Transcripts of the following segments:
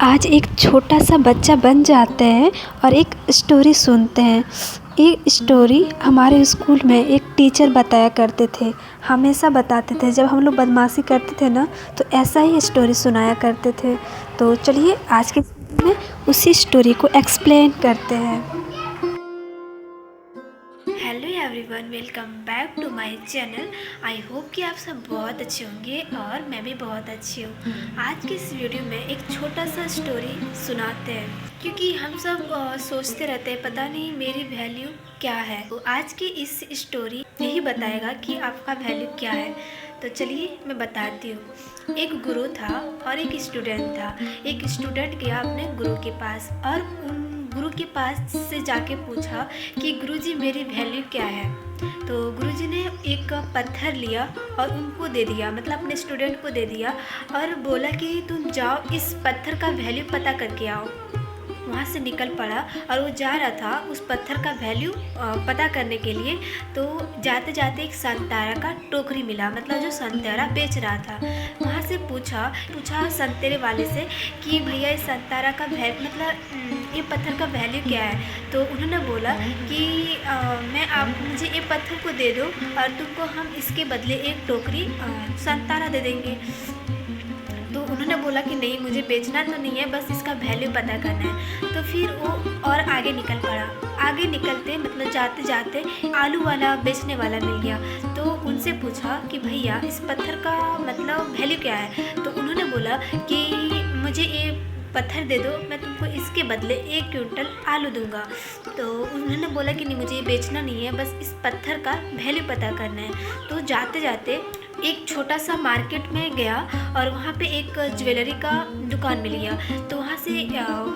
आज एक छोटा सा बच्चा बन जाते हैं और एक स्टोरी सुनते हैं। ये स्टोरी हमारे स्कूल में एक टीचर बताया करते थे, हमेशा बताते थे। जब हम लोग बदमाशी करते थे ना, तो ऐसा ही स्टोरी सुनाया करते थे। तो चलिए आज के में उसी स्टोरी को एक्सप्लेन करते हैं। Hello everyone, welcome back to my channel. I hope कि आप सब बहुत अच्छे होंगे और मैं भी बहुत अच्छी हूँ। आज की इस वीडियो में एक छोटा सा स्टोरी सुनाते हैं, क्योंकि हम सब सोचते रहते हैं पता नहीं मेरी वैल्यू क्या है। तो आज की इस स्टोरी यही बताएगा कि आपका वैल्यू क्या है। तो चलिए मैं बताती हूँ। एक गुरु था और एक स्टूडेंट था। एक स्टूडेंट गया अपने गुरु के पास और उन गुरु के पास से जाके पूछा कि गुरुजी मेरी वैल्यू क्या है। तो गुरुजी ने एक पत्थर लिया और उनको दे दिया, मतलब अपने स्टूडेंट को दे दिया और बोला कि तुम जाओ इस पत्थर का वैल्यू पता करके आओ। वहाँ से निकल पड़ा और वो जा रहा था उस पत्थर का वैल्यू पता करने के लिए। तो जाते जाते एक संतरा का टोकरी मिला, मतलब जो संतरा बेच रहा था। वहाँ से पूछा संतरे वाले से कि भैया इस संतरा का मतलब ये पत्थर का वैल्यू क्या है। तो उन्होंने बोला कि मुझे ये पत्थर को दे दो और तुमको हम इसके बदले एक टोकरी संतरा दे देंगे। तो उन्होंने बोला कि नहीं, मुझे बेचना तो नहीं है, बस इसका वैल्यू पता करना है। तो फिर वो और आगे निकल पड़ा। आगे निकलते मतलब जाते जाते आलू वाला बेचने वाला मिल गया। तो उनसे पूछा कि भैया इस पत्थर का मतलब वैल्यू क्या है। तो उन्होंने बोला कि मुझे ये पत्थर दे दो, मैं तुमको इसके बदले 1 क्विंटल आलू दूंगा। तो उन्होंने बोला कि नहीं, मुझे ये बेचना नहीं है, बस इस पत्थर का वैल्यू पता करना है। तो जाते जाते एक छोटा सा मार्केट में गया और वहाँ पे एक ज्वेलरी का दुकान मिल गया। तो वहाँ से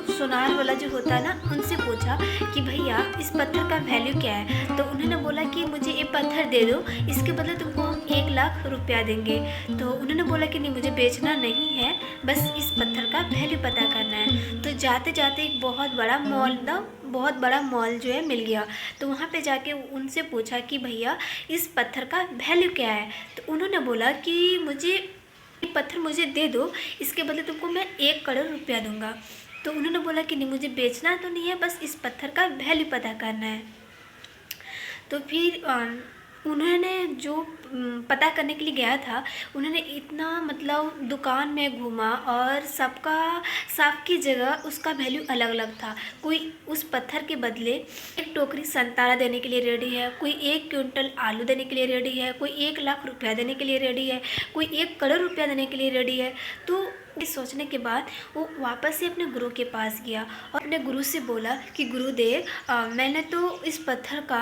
सोनार वाला जो होता है ना, उनसे पूछा कि भैया इस पत्थर का वैल्यू क्या है। तो उन्होंने बोला कि मुझे ये पत्थर दे दो, इसके बदले तुमको हम 1 लाख रुपया देंगे। तो उन्होंने बोला कि नहीं, मुझे बेचना नहीं है, बस इस पत्थर का वैल्यू पता करना है। तो जाते जाते एक बहुत बड़ा मॉल जो है मिल गया। तो वहाँ पे जाके उनसे पूछा कि भैया इस पत्थर का वैल्यू क्या है। तो उन्होंने बोला कि मुझे ये पत्थर मुझे दे दो, इसके बदले तुमको मैं 1 करोड़ रुपया दूंगा। तो उन्होंने बोला कि नहीं, मुझे बेचना तो नहीं है, बस इस पत्थर का वैल्यू पता करना है। तो फिर उन्होंने जो पता करने के लिए गया था, उन्होंने इतना मतलब दुकान में घूमा और सबकी जगह उसका वैल्यू अलग अलग था। कोई उस पत्थर के बदले 1 टोकरी संतरा देने के लिए रेडी है, कोई 1 क्विंटल आलू देने के लिए रेडी है, कोई 1 लाख रुपया देने के लिए रेडी है, कोई 1 करोड़ रुपया देने के लिए रेडी है। तो इस सोचने के बाद वो वापस से अपने गुरु के पास गया और अपने गुरु से बोला कि गुरुदेव, मैंने तो इस पत्थर का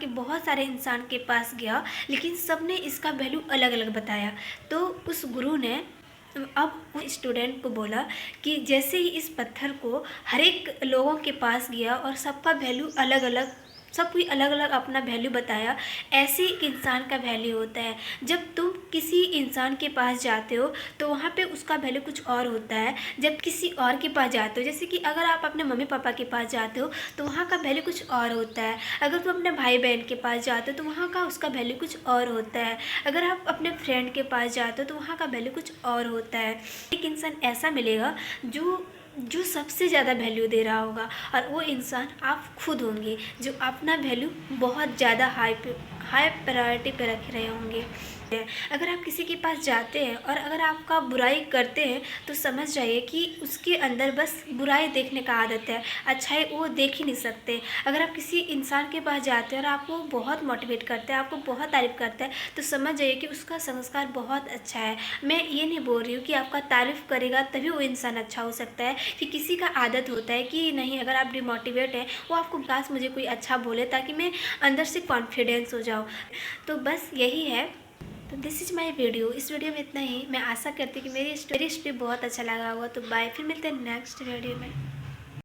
बहुत सारे इंसान के पास गया, लेकिन सब ने इसका वैल्यू अलग अलग बताया। तो उस गुरु ने अब उस स्टूडेंट को बोला कि जैसे ही इस पत्थर को हर एक लोगों के पास गया और सबका वैल्यू अलग अलग, सब कोई अलग अलग अपना वैल्यू बताया, ऐसे एक इंसान का वैल्यू होता है। जब तुम किसी इंसान के पास जाते हो तो वहाँ पे उसका वैल्यू कुछ और होता है। जब किसी और के पास जाते हो, जैसे कि अगर आप अपने मम्मी पापा के पास जाते हो तो वहाँ का वैल्यू कुछ और होता है। अगर तुम अपने भाई बहन के पास जाते हो तो वहाँ का उसका वैल्यू कुछ और होता है। अगर आप अपने फ्रेंड के पास जाते हो तो वहाँ का वैल्यू कुछ और होता है। एक इंसान ऐसा मिलेगा जो सबसे ज़्यादा वैल्यू दे रहा होगा, और वो इंसान आप खुद होंगे जो अपना वैल्यू बहुत ज़्यादा हाई प्रायोरिटी पे रख रहे होंगे। अगर आप किसी के पास जाते हैं और अगर आपका बुराई करते हैं तो समझ जाइए कि उसके अंदर बस बुराई देखने का आदत है, अच्छाई वो देख ही नहीं सकते। अगर आप किसी इंसान के पास जाते हैं और आपको बहुत मोटिवेट करते हैं, आपको बहुत तारीफ़ करता है, तो समझ जाइए कि उसका संस्कार बहुत अच्छा है। मैं ये नहीं बोल रही हूँ कि आपका तारीफ़ करेगा तभी वो इंसान अच्छा हो सकता है, कि किसी का आदत होता है कि नहीं, अगर आप डिमोटिवेट हैं, वो आपको बस मुझे कोई अच्छा बोले ताकि मैं अंदर से कॉन्फिडेंस हो जाऊँ। तो बस यही है। तो दिस इज़ माई वीडियो। इस वीडियो में इतना ही। मैं आशा करती हूँ कि मेरी स्टोरी बहुत अच्छा लगा होगा। तो बाय, फिर मिलते हैं नेक्स्ट वीडियो में।